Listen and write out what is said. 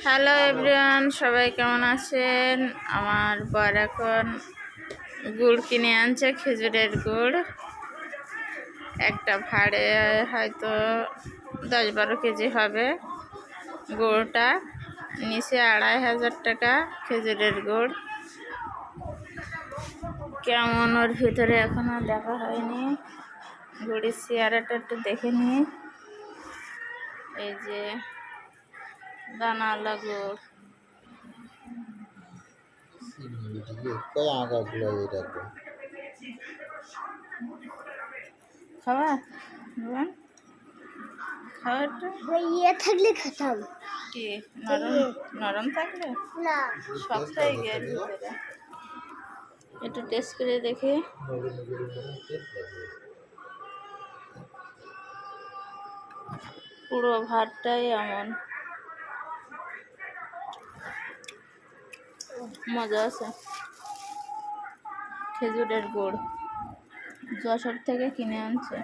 Hello everyone, সবাই কেমন আছেন? আমার বর এখন গুড় কিনে আনছে, খেজুরের গুড়। একটা ভাড়ে হয়তো 10-12 কেজি হবে গুড়টা। নিচে 2500 টাকা খেজুরের গুড়। কেমন ওর ভিতরে এখনো দেখা হয়নি। গুড়ের চেয়ারাটা একটু দেখে নিই। এই যে দানাওয়ালা গুড়। খাওয়া খাওয়াটা ইয়ে থাকলে খেতাম। কি নরম নরম থাকলে না, শক্ত হয়ে গিয়ে ভিতরে। একটু টেস্ট করে দেখি। পুরো ভাতটাই এমন মজা আছে। খেজুরের গুড় যশোর থেকে কিনে আনছে।